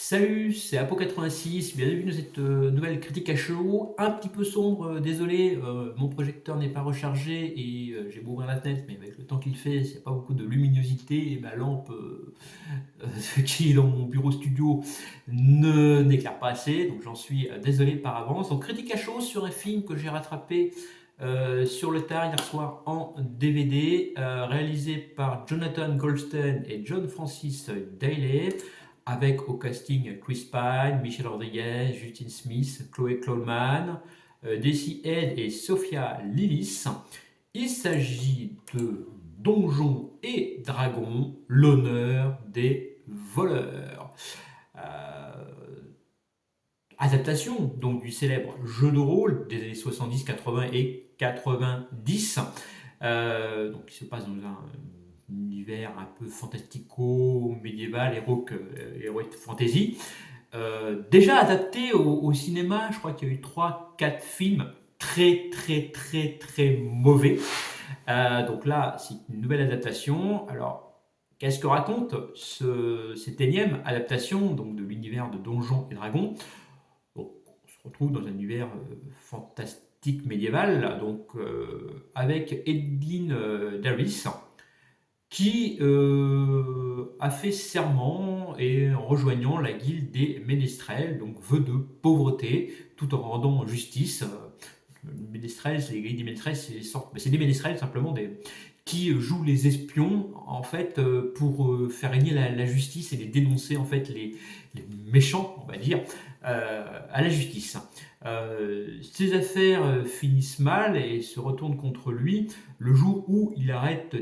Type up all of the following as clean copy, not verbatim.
Salut, c'est Apo86, bienvenue dans cette nouvelle critique à chaud, un petit peu sombre, désolé, mon projecteur n'est pas rechargé et j'ai beau ouvrir la fenêtre, mais avec le temps qu'il fait, il n'y a pas beaucoup de luminosité et ma lampe qui est dans mon bureau studio n'éclaire pas assez, donc j'en suis désolé par avance. Donc critique à chaud sur un film que j'ai rattrapé sur le tard hier soir en DVD, réalisé par Jonathan Goldstein et John Francis Daley, avec au casting Chris Pine, Michelle Rodriguez, Justin Smith, Chloé Coleman, Daisy Head et Sophia Lillis. Il s'agit de Donjons et Dragons, l'honneur des voleurs. Euh, Adaptation donc du célèbre jeu de rôle des années 70, 80 et 90, donc qui se passe dans un univers un peu fantastico, médiéval, heroic fantasy. Déjà adapté au cinéma, je crois qu'il y a eu 3-4 films très mauvais. Donc là, c'est une nouvelle adaptation. Alors, qu'est-ce que raconte cette énième adaptation donc, de l'univers de Donjons et Dragons? Donc, on se retrouve dans un univers fantastique médiéval, donc avec Edwin Davis, qui a fait serment et en rejoignant la guilde des ménestrels, donc vœu de pauvreté, tout en rendant justice. Les ménestrels, c'est les grilles des ménestrels, c'est des ménestrels simplement qui jouent les espions en fait pour faire régner la justice et les dénoncer en fait les méchants, on va dire, à la justice. Ses affaires finissent mal et se retournent contre lui le jour où il arrête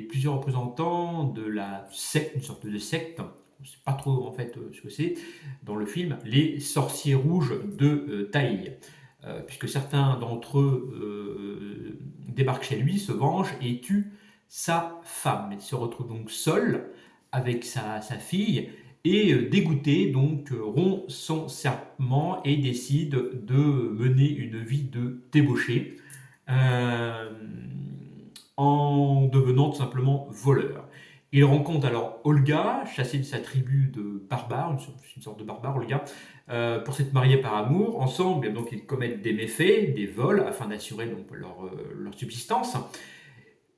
plusieurs représentants de la secte, une sorte de secte, on ne sait pas trop en fait ce que c'est dans le film, les sorciers rouges de Taï. Puisque certains d'entre eux débarquent chez lui, se vengent et tuent sa femme. Il se retrouve donc seul avec sa fille et dégoûté, donc rompt son serment et décide de mener une vie de débauché euh, en devenant tout simplement voleur. Il rencontre alors Olga, chassée de sa tribu de barbares, une sorte de barbare, Olga, pour s'être mariés par amour. Ensemble, donc, ils commettent des méfaits, des vols, afin d'assurer donc, leur subsistance.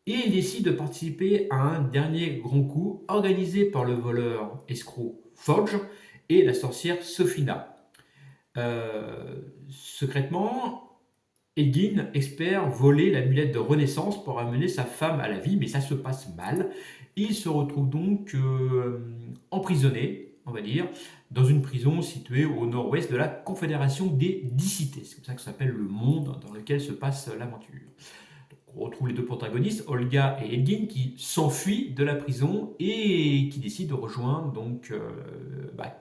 Et ils décident de participer à un dernier grand coup organisé par le voleur escroc Forge et la sorcière Sophina. Secrètement, Egin espère voler l'amulette de renaissance pour amener sa femme à la vie, mais ça se passe mal. Il se retrouve donc emprisonné, on va dire, dans une prison située au nord-ouest de la Confédération des Dicités. C'est comme ça que ça s'appelle le monde dans lequel se passe l'aventure. On retrouve les deux protagonistes, Olga et Edgin, qui s'enfuient de la prison et qui décident de rejoindre donc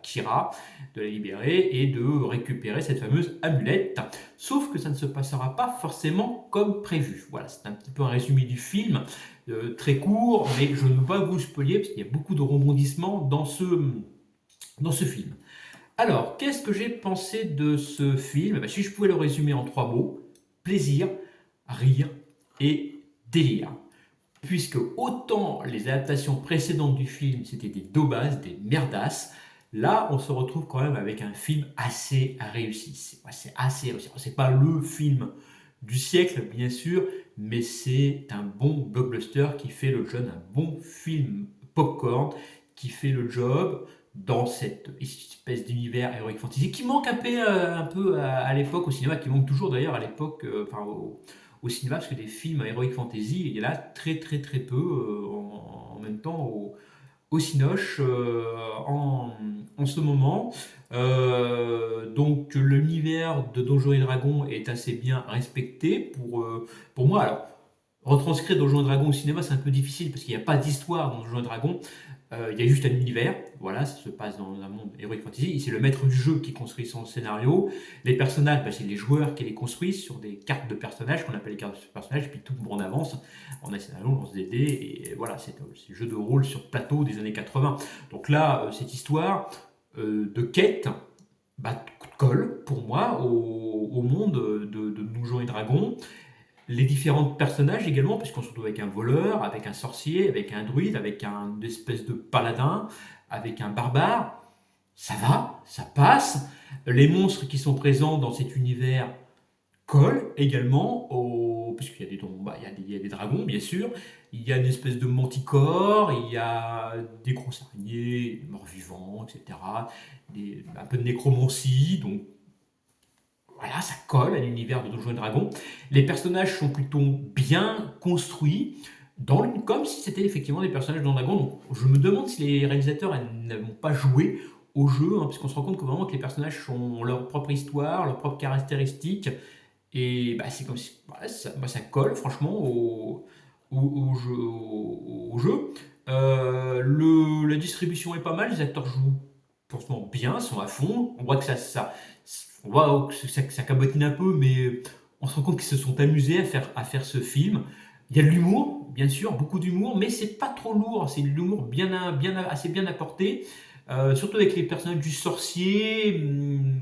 Kira, de la libérer et de récupérer cette fameuse amulette. Sauf que ça ne se passera pas forcément comme prévu. Voilà, c'est un petit peu un résumé du film, très court, mais je ne veux pas vous spoiler parce qu'il y a beaucoup de rebondissements dans ce film. Alors, qu'est-ce que j'ai pensé de ce film? Si je pouvais le résumer en 3 mots: plaisir, rire et délire. Puisque autant les adaptations précédentes du film, c'était des daubasses, des merdasses, là, on se retrouve quand même avec un film assez réussi. C'est assez réussi. C'est pas le film du siècle, bien sûr, mais c'est un bon blockbuster qui fait le job, un bon film popcorn qui fait le job dans cette espèce d'univers heroic fantasy qui manque un peu à l'époque au cinéma, qui manque toujours d'ailleurs à l'époque, au cinéma, parce que des films heroic fantasy, il y en a très peu en même temps au Cinoche en ce moment. Donc l'univers de Donjons et Dragons est assez bien respecté pour moi. Alors, retranscrire Donjons et Dragons au cinéma, c'est un peu difficile parce qu'il n'y a pas d'histoire dans Donjons et Dragons. Il y a juste un univers, voilà, ça se passe dans un monde heroic fantasy. C'est le maître du jeu qui construit son scénario. Les personnages, c'est les joueurs qui les construisent sur des cartes de personnages, qu'on appelle les cartes de personnages, puis tout on avance, on a un scénario, on lance des dés, et voilà, c'est le jeu de rôle sur plateau des années 80. Donc là, cette histoire de quête, colle pour moi au monde de Donjons et Dragons. Les différents personnages également, puisqu'on se retrouve avec un voleur, avec un sorcier, avec un druide, avec un espèce de paladin, avec un barbare. ça va, ça passe. Les monstres qui sont présents dans cet univers collent également au... Parce qu'il y a des, bah, il y a des dragons, bien sûr. Il y a une espèce de manticore, il y a des grosses araignées, des morts-vivants, etc. Un peu de nécromancie, donc voilà, ça colle à l'univers de Donjons et Dragons. Les personnages sont plutôt bien construits, comme si c'était effectivement des personnages de Donjons et Dragons. Donc, je me demande si les réalisateurs n'ont pas joué au jeu, hein, puisqu'on se rend compte que vraiment que les personnages ont leur propre histoire, leurs propres caractéristiques, et bah, c'est comme si voilà, ça colle franchement au jeu. La distribution est pas mal, les acteurs jouent franchement bien, sont à fond. On voit que on voit que ça cabotine un peu, mais on se rend compte qu'ils se sont amusés à faire ce film. Il y a de l'humour, bien sûr, beaucoup d'humour, mais c'est pas trop lourd. C'est de l'humour assez bien apporté. Surtout avec les personnages du sorcier.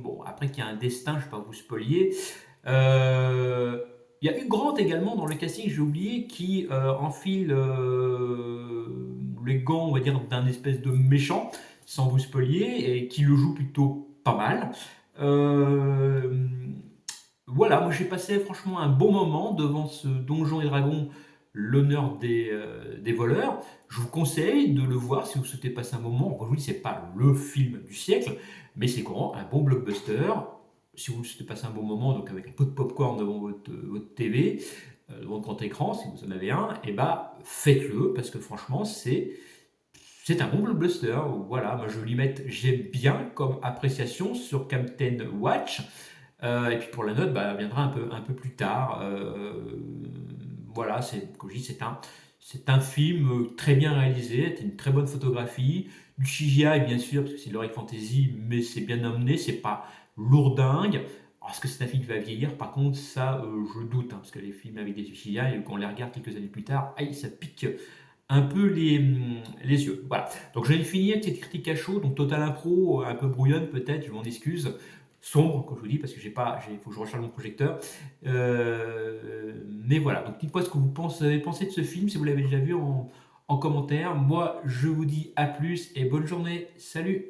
Bon, après qu'il y a un destin, je ne vais pas vous spoiler. Il y a Hugh Grant également dans le casting, j'ai oublié, qui enfile les gants, on va dire, d'un espèce de méchant, sans vous spoiler, et qui le joue plutôt pas mal. Euh, voilà, moi j'ai passé franchement un bon moment devant ce Donjons et Dragons, l'honneur des voleurs. Je vous conseille de le voir si vous souhaitez passer un moment. Comme je vous dis, c'est pas le film du siècle, mais c'est quand un bon blockbuster. Si vous souhaitez passer un bon moment, donc avec un peu de popcorn devant votre TV, devant votre grand écran, si vous en avez un, et bah faites-le parce que franchement c'est un bon blockbuster. Voilà, moi je lui mette j'aime bien comme appréciation sur Captain Watch. Et puis pour la note, bah, viendra un peu plus tard. Voilà, comme je dis, c'est un film très bien réalisé, c'est une très bonne photographie, du CGI bien sûr, parce que c'est l'Heroic Fantasy, mais c'est bien emmené, c'est pas lourdingue. Alors, est-ce que c'est un film qui va vieillir? Par contre, ça, je doute, hein, parce que les films avec des CGI, quand on les regarde quelques années plus tard, aïe, ça pique un peu les yeux. Voilà. Donc j'en ai fini avec cette critique à chaud, donc Total Impro, un peu brouillonne peut-être, je m'en excuse. Sombre, comme je vous dis, parce que faut que je recharge mon projecteur. Mais voilà, donc dites-moi ce que vous avez pensé de ce film, si vous l'avez déjà vu en commentaire. Moi, je vous dis à plus et bonne journée. Salut!